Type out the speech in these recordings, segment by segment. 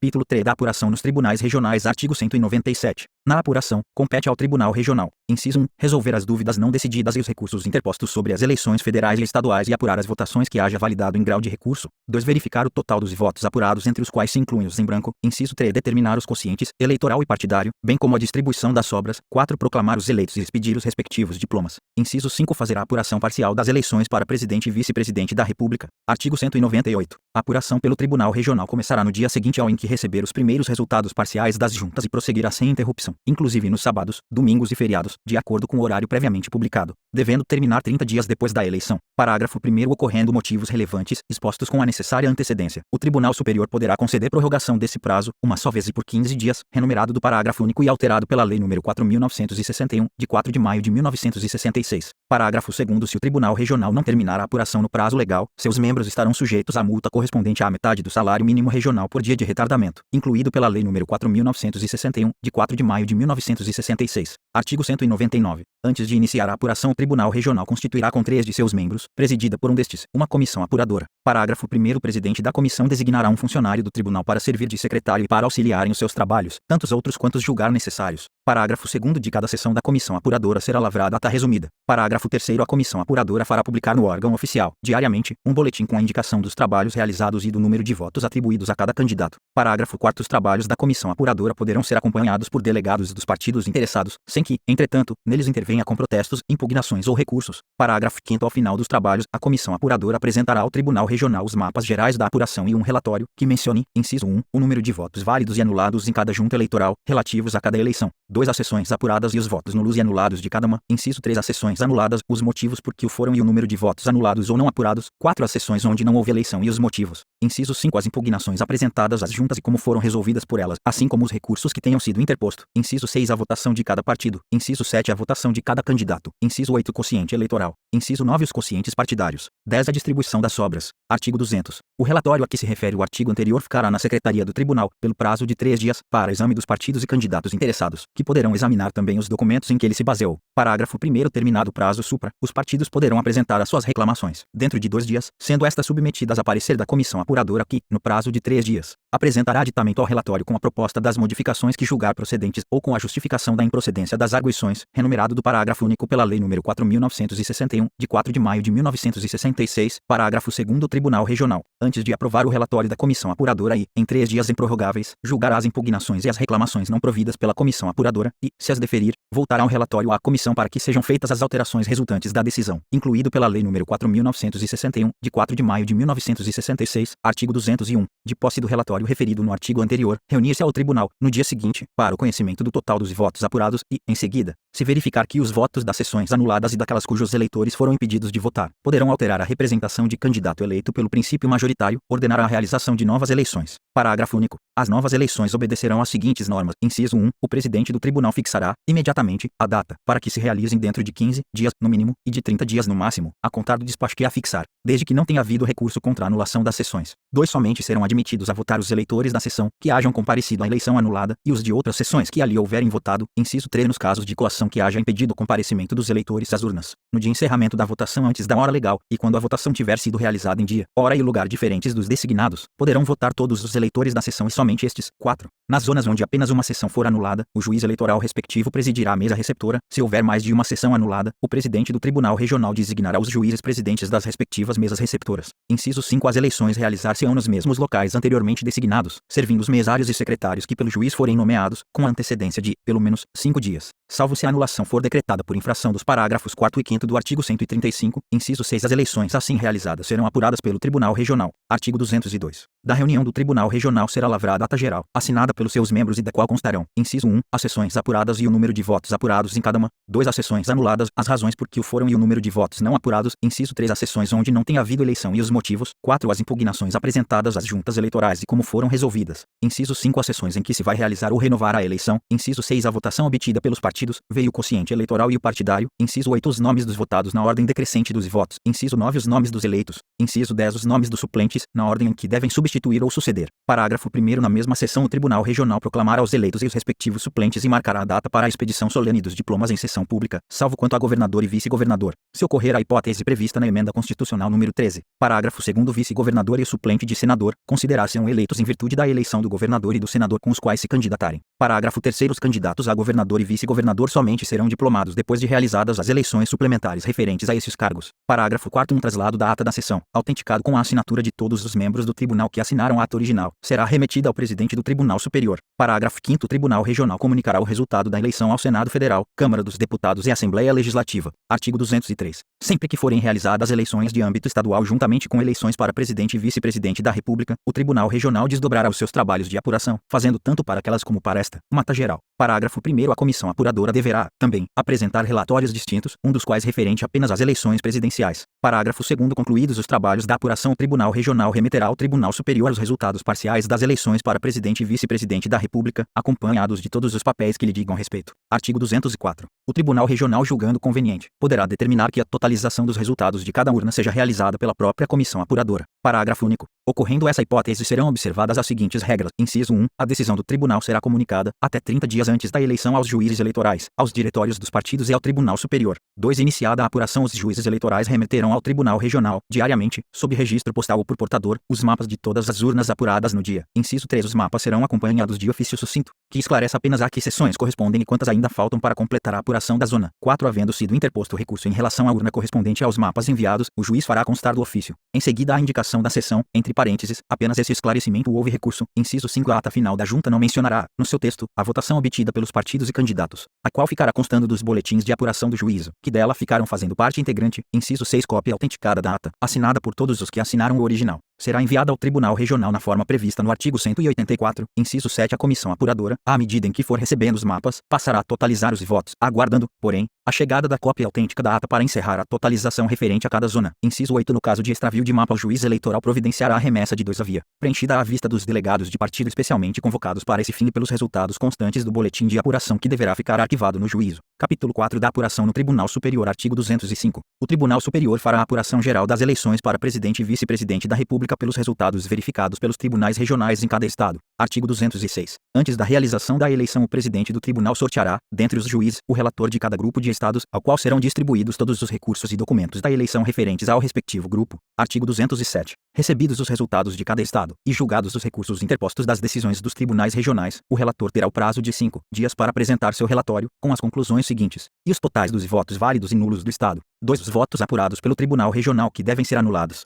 Capítulo 3 da apuração nos tribunais regionais. Artigo 197. Na apuração, compete ao Tribunal Regional, inciso 1, resolver as dúvidas não decididas e os recursos interpostos sobre as eleições federais e estaduais e apurar as votações que haja validado em grau de recurso. 2. Verificar o total dos votos apurados, entre os quais se incluem os em branco. Inciso 3. Determinar os quocientes, eleitoral e partidário, bem como a distribuição das sobras. 4. Proclamar os eleitos e expedir os respectivos diplomas. Inciso 5. Fazer a apuração parcial das eleições para presidente e vice-presidente da República. Artigo 198. A apuração pelo Tribunal Regional começará no dia seguinte ao em que receber os primeiros resultados parciais das juntas e prosseguirá sem interrupção, inclusive nos sábados, domingos e feriados, de acordo com o horário previamente publicado, devendo terminar 30 dias depois da eleição. Parágrafo 1º. Ocorrendo motivos relevantes, expostos com a necessária antecedência, o Tribunal Superior poderá conceder prorrogação desse prazo, uma só vez e por 15 dias, renumerado do parágrafo único e alterado pela Lei nº 4.961, de 4 de maio de 1966. Parágrafo 2º. Se o Tribunal Regional não terminar a apuração no prazo legal, seus membros estarão sujeitos à multa correspondente à metade do salário mínimo regional por dia de retardamento, incluído pela Lei nº 4.961, de 4 de maio de 1966. Artigo 199. Antes de iniciar a apuração, o Tribunal Regional constituirá com 3 de seus membros, presidida por um destes, uma comissão apuradora. Parágrafo 1º. O presidente da comissão designará um funcionário do tribunal para servir de secretário e para auxiliar em os seus trabalhos, tantos outros quantos julgar necessários. Parágrafo 2º. De cada sessão da comissão apuradora será lavrada ata resumida. Parágrafo 3º. A comissão apuradora fará publicar no órgão oficial, diariamente, um boletim com a indicação dos trabalhos realizados e do número de votos atribuídos a cada candidato. Parágrafo 4º. Os trabalhos da comissão apuradora poderão ser acompanhados por delegados dos partidos interessados, sem que, entretanto, neles intervenha com protestos, impugnações ou recursos. Parágrafo 5º. Ao final dos trabalhos, a comissão apuradora apresentará ao Tribunal Regional os mapas gerais da apuração e um relatório, que mencione, inciso 1, o número de votos válidos e anulados em cada junta eleitoral, relativos a cada eleição. 2. As sessões apuradas e os votos nulos e anulados de cada uma. Inciso 3. As sessões anuladas, os motivos por que o foram e o número de votos anulados ou não apurados. 4. As sessões onde não houve eleição e os motivos. Inciso 5. As impugnações apresentadas às juntas e como foram resolvidas por elas, assim como os recursos que tenham sido interposto. Inciso 6. A votação de cada partido. Inciso 7. A votação de cada candidato. Inciso 8. O quociente eleitoral. Inciso 9. Os quocientes partidários. 10. A distribuição das sobras. Artigo 200. O relatório a que se refere o artigo anterior ficará na Secretaria do Tribunal, pelo prazo de 3 dias, para exame dos partidos e candidatos interessados, que poderão examinar também os documentos em que ele se baseou. Parágrafo 1º. Terminado o prazo supra, os partidos poderão apresentar as suas reclamações, dentro de 2 dias, sendo estas submetidas a parecer da comissão apuradora que, no prazo de 3 dias, apresentará aditamento ao relatório com a proposta das modificações que julgar procedentes ou com a justificação da improcedência das arguições, renumerado do parágrafo único pela Lei nº 4.961, de 4 de maio de 1966. Parágrafo 2º. O Tribunal Regional, antes de aprovar o relatório da comissão apuradora e, em 3 dias improrrogáveis, julgará as impugnações e as reclamações não providas pela comissão apuradora e, se as deferir, voltará o relatório à comissão para que sejam feitas as alterações resultantes da decisão, incluído pela Lei nº 4.961, de 4 de maio de 1966. Artigo 201. De posse do relatório referido no artigo anterior, reunir-se ao tribunal, no dia seguinte, para o conhecimento do total dos votos apurados e, em seguida, se verificar que os votos das sessões anuladas e daquelas cujos eleitores foram impedidos de votar, poderão alterar a representação de candidato eleito pelo princípio majoritário, ordenar a realização de novas eleições. Parágrafo único. As novas eleições obedecerão às seguintes normas. Inciso 1. O presidente do tribunal fixará, imediatamente, a data, para que se realizem dentro de 15 dias, no mínimo, e de 30 dias no máximo, a contar do despacho que a fixar, desde que não tenha havido recurso contra a anulação das sessões. 2. Somente serão admitidos a votar os eleitores da sessão que hajam comparecido à eleição anulada e os de outras sessões que ali houverem votado. Inciso 3. Nos casos de coação que haja impedido o comparecimento dos eleitores às urnas, no dia encerramento da votação antes da hora legal, e quando a votação tiver sido realizada em dia, hora e lugar diferentes dos designados, poderão votar todos os eleitores da sessão e somente estes. 4. Nas zonas onde apenas uma sessão for anulada, o juiz eleitoral respectivo presidirá a mesa receptora. Se houver mais de uma sessão anulada, o presidente do Tribunal Regional designará os juízes presidentes das respectivas mesas receptoras. Inciso 5. As eleições realizar-se-ão nos mesmos locais anteriormente designados, servindo os mesários e secretários que pelo juiz forem nomeados, com antecedência de, pelo menos, 5 dias, salvo se a anulação for decretada por infração dos parágrafos 4º e 5º do artigo 135, inciso 6. As eleições assim realizadas serão apuradas pelo Tribunal Regional. Artigo 202. Da reunião do Tribunal Regional será lavrada ata geral, assinada pelos seus membros e da qual constarão, inciso 1, as sessões apuradas e o número de votos apurados em cada uma. 2. As sessões anuladas, as razões por que o foram e o número de votos não apurados. Inciso 3. As sessões onde não tenha havido eleição e os motivos. 4. As impugnações apresentadas às juntas eleitorais e como foram resolvidas. Inciso 5. As sessões em que se vai realizar ou renovar a eleição. Inciso 6. A votação obtida pelos partidos partidos, veio o quociente eleitoral e o partidário. Inciso 8 os nomes dos votados na ordem decrescente dos votos. Inciso 9 os nomes dos eleitos. Inciso 10 os nomes dos suplentes, na ordem em que devem substituir ou suceder. Parágrafo 1º na mesma sessão o Tribunal Regional proclamará os eleitos e os respectivos suplentes e marcará a data para a expedição solene dos diplomas em sessão pública, salvo quanto a governador e vice-governador, se ocorrer a hipótese prevista na emenda constitucional número 13. Parágrafo 2º o vice-governador e o suplente de senador considerar-se-ão eleitos em virtude da eleição do governador e do senador com os quais se candidatarem. Parágrafo 3º os candidatos a governador e vice-governador somente serão diplomados depois de realizadas as eleições suplementares referentes a esses cargos. Parágrafo 4º um traslado da ata da sessão, autenticado com a assinatura de todos os membros do tribunal que assinaram a ata original, será remetida ao presidente do Tribunal Superior. Parágrafo 5º o Tribunal Regional comunicará o resultado da eleição ao Senado Federal, Câmara dos Deputados e Assembleia Legislativa. Artigo 203. Sempre que forem realizadas eleições de âmbito estadual juntamente com eleições para presidente e vice-presidente da República, o Tribunal Regional desdobrará os seus trabalhos de apuração, fazendo tanto para aquelas como para esta, mata geral. Parágrafo 1º a comissão apuradora deverá, também, apresentar relatórios distintos, um dos quais referente apenas às eleições presidenciais. Parágrafo 2º concluídos os trabalhos da apuração o Tribunal Regional remeterá ao Tribunal Superior os resultados parciais das eleições para presidente e vice-presidente da República, acompanhados de todos os papéis que lhe digam respeito. Artigo 204. O Tribunal Regional julgando conveniente, poderá determinar que a totalização dos resultados de cada urna seja realizada pela própria comissão apuradora. Parágrafo único. Ocorrendo essa hipótese serão observadas as seguintes regras. Inciso 1. A decisão do tribunal será comunicada, até 30 dias antes da eleição aos juízes eleitorais, aos diretórios dos partidos e ao Tribunal Superior. 2. Iniciada a apuração os juízes eleitorais remeterão ao Tribunal Regional, diariamente, sob registro postal ou por portador, os mapas de todas as urnas apuradas no dia. Inciso 3. Os mapas serão acompanhados de ofício sucinto, que esclareça apenas a que sessões correspondem e quantas ainda faltam para completar a apuração da zona. 4. Havendo sido interposto recurso em relação à urna correspondente aos mapas enviados, o juiz fará constar do ofício, em seguida a indicação da sessão, entre parênteses, apenas esse esclarecimento houve recurso. Inciso 5. A ata final da junta não mencionará, no seu texto, a votação obtida pelos partidos e candidatos, a qual ficará constando dos boletins de apuração do juízo, que dela ficaram fazendo parte integrante. Inciso 6. Cópia autenticada da ata, assinada por todos os que assinaram o original, será enviada ao Tribunal Regional na forma prevista no artigo 184, inciso 7. A comissão apuradora, à medida em que for recebendo os mapas, passará a totalizar os votos, aguardando, porém, a chegada da cópia autêntica da ata para encerrar a totalização referente a cada zona. Inciso 8. No caso de extravio de mapa o juiz eleitoral providenciará a remessa de 2 a via, preenchida à vista dos delegados de partido especialmente convocados para esse fim e pelos resultados constantes do boletim de apuração que deverá ficar arquivado no juízo. Capítulo 4 da apuração no Tribunal Superior. Artigo 205. O Tribunal Superior fará a apuração geral das eleições para presidente e vice-presidente da República pelos resultados verificados pelos tribunais regionais em cada estado. Artigo 206. Antes da realização da eleição o presidente do tribunal sorteará, dentre os juízes, o relator de cada grupo de estados, ao qual serão distribuídos todos os recursos e documentos da eleição referentes ao respectivo grupo. Artigo 207. Recebidos os resultados de cada estado, e julgados os recursos interpostos das decisões dos tribunais regionais, o relator terá o prazo de 5 dias para apresentar seu relatório, com as conclusões seguintes, e os totais dos votos válidos e nulos do estado. 2. Os votos apurados pelo tribunal regional que devem ser anulados.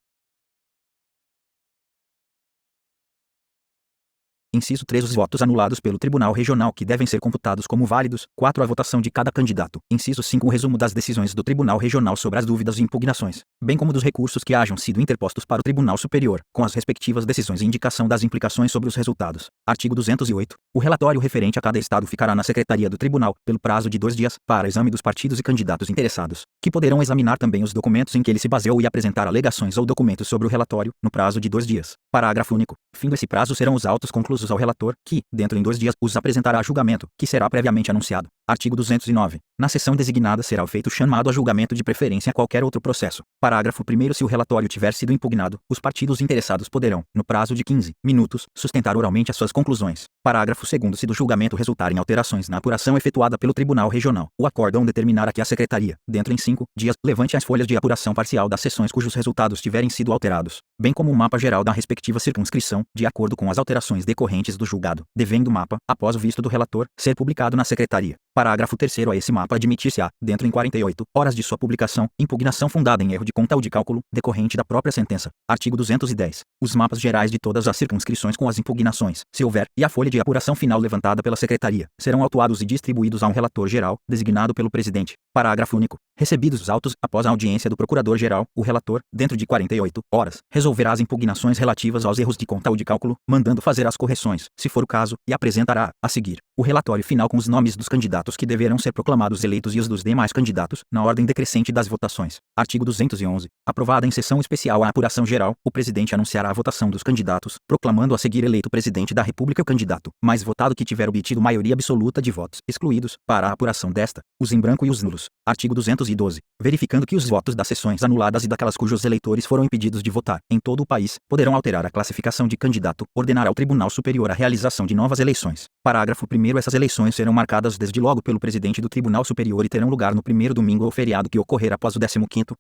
Inciso 3. Os votos anulados pelo Tribunal Regional que devem ser computados como válidos. 4. A votação de cada candidato. Inciso 5. O resumo das decisões do Tribunal Regional sobre as dúvidas e impugnações, bem como dos recursos que hajam sido interpostos para o Tribunal Superior, com as respectivas decisões e indicação das implicações sobre os resultados. Artigo 208. O relatório referente a cada estado ficará na Secretaria do Tribunal, pelo prazo de 2 dias, para exame dos partidos e candidatos interessados, que poderão examinar também os documentos em que ele se baseou e apresentar alegações ou documentos sobre o relatório, no prazo de 2 dias. Parágrafo único. Fim desse prazo serão os autos conclusos ao relator, que, dentro em 2 dias, os apresentará a julgamento, que será previamente anunciado. Artigo 209. Na sessão designada será feito chamado a julgamento de preferência a qualquer outro processo. Parágrafo 1º. Se o relatório tiver sido impugnado, os partidos interessados poderão, no prazo de 15 minutos, sustentar oralmente as suas conclusões. Parágrafo 2º. Se do julgamento resultarem alterações na apuração efetuada pelo Tribunal Regional, o acórdão determinará que a Secretaria, dentro em 5 dias, levante as folhas de apuração parcial das sessões cujos resultados tiverem sido alterados, bem como o mapa geral da respectiva circunscrição, de acordo com as alterações decorrentes do julgado, devendo o mapa, após o visto do relator, ser publicado na Secretaria. Parágrafo 3º. A esse mapa admitir-se-á, dentro em 48 horas de sua publicação, impugnação fundada em erro de conta ou de cálculo, decorrente da própria sentença. Artigo 210. Os mapas gerais de todas as circunscrições com as impugnações, se houver, e a folha de apuração final levantada pela Secretaria, serão autuados e distribuídos a um relator geral, designado pelo presidente, Parágrafo único. Recebidos os autos, após a audiência do Procurador-Geral, o relator, dentro de 48 horas, resolverá as impugnações relativas aos erros de conta ou de cálculo, mandando fazer as correções, se for o caso, e apresentará, a seguir, o relatório final com os nomes dos candidatos que deverão ser proclamados eleitos e os dos demais candidatos, na ordem decrescente das votações. Artigo 211. Aprovada em sessão especial a apuração geral, o presidente anunciará a votação dos candidatos, proclamando a seguir eleito presidente da República o candidato mais votado que tiver obtido maioria absoluta de votos, excluídos, para a apuração desta, os em branco e os nulos. Artigo 212. Verificando que os votos das sessões anuladas e daquelas cujos eleitores foram impedidos de votar, em todo o país, poderão alterar a classificação de candidato, ordenar ao Tribunal Superior a realização de novas eleições. Parágrafo 1º. Essas eleições serão marcadas desde logo pelo presidente do Tribunal Superior e terão lugar no primeiro domingo ou feriado que ocorrer após o 15º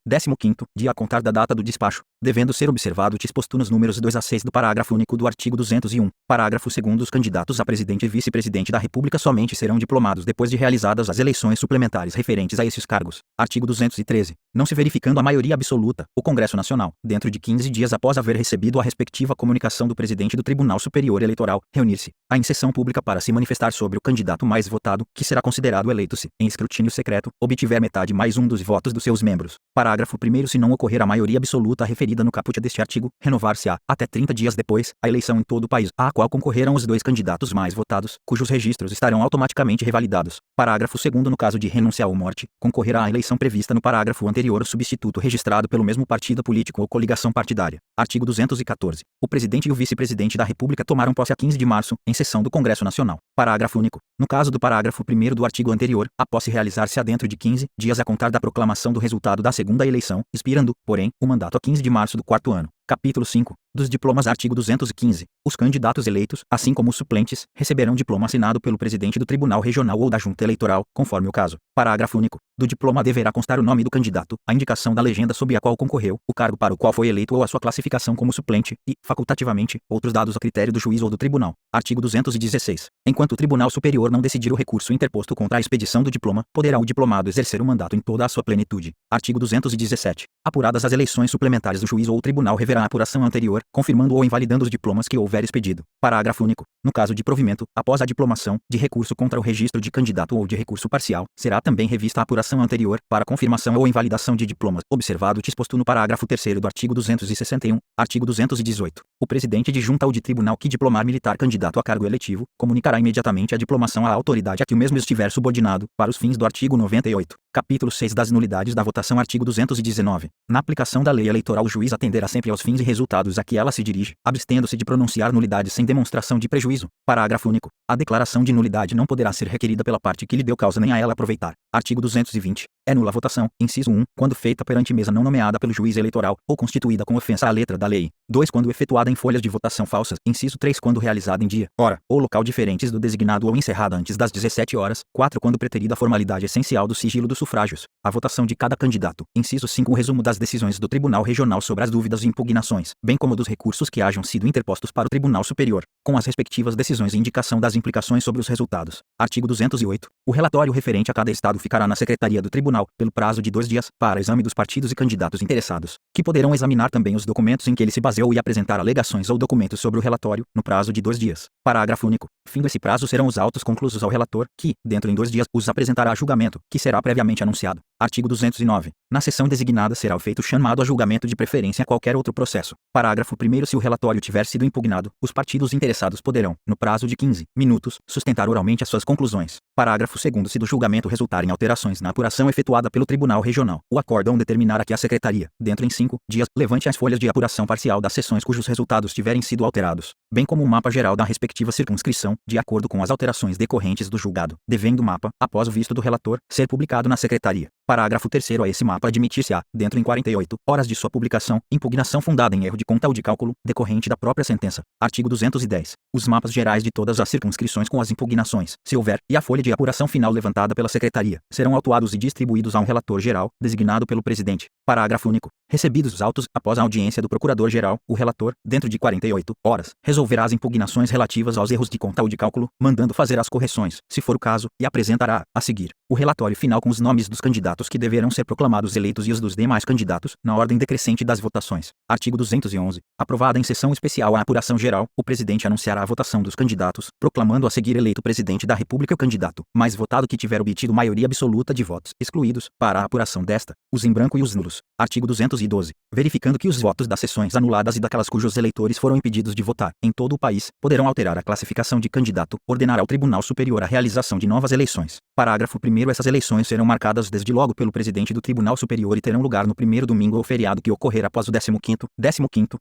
dia a contar da data do despacho, devendo ser observado o disposto nos números 2 a 6 do parágrafo único do artigo 201. Parágrafo 2º. Os candidatos a presidente e vice-presidente da República somente serão diplomados depois de realizadas as eleições suplementares referentes a esses cargos. Artigo 213. Não se verificando a maioria absoluta, o Congresso Nacional, dentro de 15 dias após haver recebido a respectiva comunicação do presidente do Tribunal Superior Eleitoral, reunir-se-á em sessão pública para se manifestar sobre o candidato mais votado, que será considerado eleito se, em escrutínio secreto, obtiver metade mais um dos votos dos seus membros. Parágrafo 1º. Se não ocorrer a maioria absoluta referida no caput deste artigo, renovar-se-á, até 30 dias depois, a eleição em todo o país, à qual concorreram os dois candidatos mais votados, cujos registros estarão automaticamente revalidados. Parágrafo 2º. No caso de renúncia ou morte, concorrerá à eleição prevista no parágrafo anterior o substituto registrado pelo mesmo partido político ou coligação partidária. Artigo 214. O presidente e o vice-presidente da República tomaram posse a 15 de março, em sessão do Congresso Nacional. Parágrafo único. No caso do parágrafo 1º do artigo anterior, a posse realizar-se-á dentro de 15 dias a contar da proclamação do resultado da segunda eleição, expirando, porém, o mandato a 15 de março do quarto ano. Capítulo 5. Dos diplomas. Artigo 215. Os candidatos eleitos, assim como os suplentes, receberão diploma assinado pelo presidente do Tribunal Regional ou da Junta Eleitoral, conforme o caso. Parágrafo único. Do diploma deverá constar o nome do candidato, a indicação da legenda sob a qual concorreu, o cargo para o qual foi eleito ou a sua classificação como suplente e, facultativamente, outros dados a critério do juiz ou do tribunal. Artigo 216. Enquanto o Tribunal Superior não decidir o recurso interposto contra a expedição do diploma, poderá o diplomado exercer o mandato em toda a sua plenitude. Artigo 217. Apuradas as eleições suplementares, o juiz ou o tribunal reverá a apuração anterior, confirmando ou invalidando os diplomas que houver expedido. Parágrafo único. No caso de provimento, após a diplomação, de recurso contra o registro de candidato ou de recurso parcial, será também revista a apuração anterior, para confirmação ou invalidação de diplomas, observado o disposto no parágrafo 3º do artigo 261. Artigo 218. O presidente de junta ou de tribunal que diplomar militar candidato a cargo eletivo, comunicará imediatamente a diplomação à autoridade a que o mesmo estiver subordinado, para os fins do artigo 98. Capítulo 6 das nulidades da votação. Artigo 219. Na aplicação da lei eleitoral, o juiz atenderá sempre aos fins e resultados a que ela se dirige, abstendo-se de pronunciar nulidades sem demonstração de prejuízo. Parágrafo único. A declaração de nulidade não poderá ser requerida pela parte que lhe deu causa nem a ela aproveitar. Artigo 220. É nula a votação, inciso 1, quando feita perante mesa não nomeada pelo juiz eleitoral, ou constituída com ofensa à letra da lei. 2. Quando efetuada em folhas de votação falsas. Inciso 3. Quando realizada em dia, hora, ou local diferentes do designado ou encerrada antes das 17 horas. 4. Quando preterida a formalidade essencial do sigilo dos sufrágios. A votação de cada candidato. Inciso 5. O resumo das decisões do Tribunal Regional sobre as dúvidas e impugnações, bem como dos recursos que hajam sido interpostos para o Tribunal Superior, com as respectivas decisões e indicação das implicações sobre os resultados. Artigo 208. O relatório referente a cada estado ficará na Secretaria do Tribunal, pelo prazo de 2 dias, para exame dos partidos e candidatos interessados, que poderão examinar também os documentos em que ele se baseou e apresentar alegações ou documentos sobre o relatório, no prazo de 2 dias. Parágrafo único. Fim desse prazo serão os autos conclusos ao relator, que, dentro em 2 dias, os apresentará a julgamento, que será previamente anunciado. Artigo 209. Na sessão designada será o feito chamado a julgamento de preferência a qualquer outro processo. Parágrafo 1º. Se o relatório tiver sido impugnado, os partidos interessados poderão, no prazo de 15 minutos, sustentar oralmente as suas conclusões. Parágrafo 2º. Se do julgamento resultarem alterações na apuração efetuada pelo Tribunal Regional, o acórdão determinará que a Secretaria, dentro em 5 dias, levante as folhas de apuração parcial das sessões cujos resultados tiverem sido alterados, bem como o mapa geral da respectiva circunscrição, de acordo com as alterações decorrentes do julgado, devendo o mapa, após o visto do relator, ser publicado na Secretaria. Parágrafo 3º. A esse mapa admitir-se-á, dentro em 48 horas de sua publicação, impugnação fundada em erro de conta ou de cálculo, decorrente da própria sentença. Artigo 210. Os mapas gerais de todas as circunscrições com as impugnações, se houver, e a folha de apuração final levantada pela Secretaria, serão autuados e distribuídos a um relator geral, designado pelo presidente. Parágrafo único. Recebidos os autos, após a audiência do Procurador-Geral, o relator, dentro de 48 horas, resolverá as impugnações relativas aos erros de conta ou de cálculo, mandando fazer as correções, se for o caso, e apresentará, a seguir, o relatório final com os nomes dos candidatos votos que deverão ser proclamados eleitos e os dos demais candidatos, na ordem decrescente das votações. Artigo 211. Aprovada em sessão especial a apuração geral, o presidente anunciará a votação dos candidatos, proclamando a seguir eleito presidente da República o candidato mais votado que tiver obtido maioria absoluta de votos, excluídos, para a apuração desta, os em branco e os nulos. Artigo 212. Verificando que os votos das sessões anuladas e daquelas cujos eleitores foram impedidos de votar, em todo o país, poderão alterar a classificação de candidato, ordenar ao Tribunal Superior a realização de novas eleições. Parágrafo 1º. Essas eleições serão marcadas desde logo pelo presidente do Tribunal Superior e terão lugar no primeiro domingo ou feriado que ocorrer após o 15º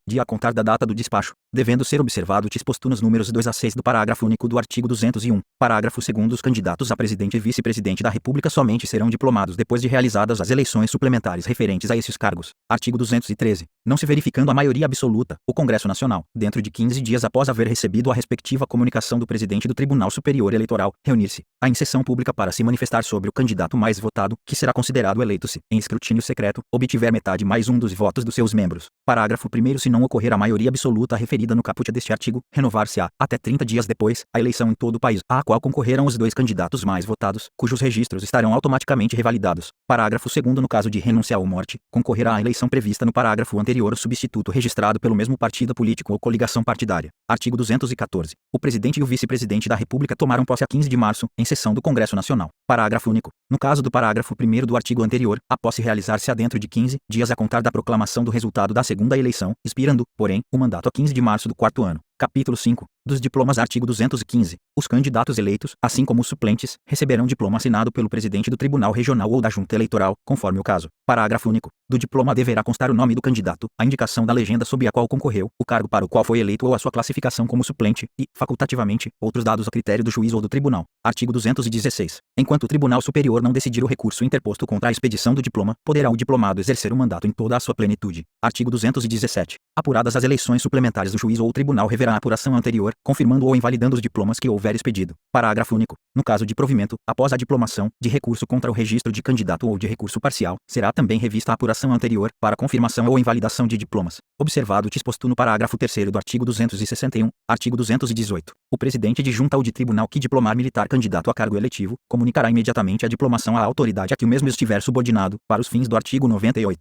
dia a contar da data do despacho, devendo ser observado o disposto nos números 2 a 6 do parágrafo único do artigo 201. Parágrafo 2º. Os candidatos a presidente e vice-presidente da República somente serão diplomados depois de realizadas as eleições suplementares referentes a esses cargos. Artigo 213. Não se verificando a maioria absoluta, o Congresso Nacional, dentro de 15 dias após haver recebido a respectiva comunicação do presidente do Tribunal Superior Eleitoral, reunir-se em sessão pública para se manifestar sobre o candidato mais votado, que será considerado eleito se, em escrutínio secreto, obtiver metade mais um dos votos dos seus membros. Parágrafo 1º. Se não ocorrer a maioria absoluta referida no caput deste artigo, renovar-se-á, até 30 dias depois, a eleição em todo o país, à qual concorreram os dois candidatos mais votados, cujos registros estarão automaticamente revalidados. Parágrafo 2º. No caso de renúncia ou morte, concorrerá à eleição prevista no parágrafo anterior o substituto registrado pelo mesmo partido político ou coligação partidária. Artigo 214. O presidente e o vice-presidente da República tomaram posse a 15 de março, em sessão do Congresso Nacional. Parágrafo único. No caso do parágrafo 1º do artigo anterior, a posse realizar-se-á dentro de 15 dias a contar da proclamação do resultado da segunda eleição, expirando, porém, o mandato a 15 de março do quarto ano. Capítulo 5. Dos diplomas. Artigo 215. Os candidatos eleitos, assim como os suplentes, receberão diploma assinado pelo presidente do Tribunal Regional ou da Junta Eleitoral, conforme o caso. Parágrafo único. Do diploma deverá constar o nome do candidato, a indicação da legenda sob a qual concorreu, o cargo para o qual foi eleito ou a sua classificação como suplente e, facultativamente, outros dados a critério do juiz ou do tribunal. Artigo 216. Enquanto o Tribunal Superior não decidir o recurso interposto contra a expedição do diploma, poderá o diplomado exercer o mandato em toda a sua plenitude. Artigo 217. Apuradas as eleições suplementares, o juiz ou o tribunal reverá a apuração anterior, confirmando ou invalidando os diplomas que houver expedido. Parágrafo único. No caso de provimento, após a diplomação, de recurso contra o registro de candidato ou de recurso parcial, será também revista a apuração anterior, para confirmação ou invalidação de diplomas. Observado o disposto no parágrafo 3º do artigo 261, artigo 218. O presidente de junta ou de tribunal que diplomar militar candidato a cargo eletivo, comunicará imediatamente a diplomação à autoridade a que o mesmo estiver subordinado, para os fins do artigo 98.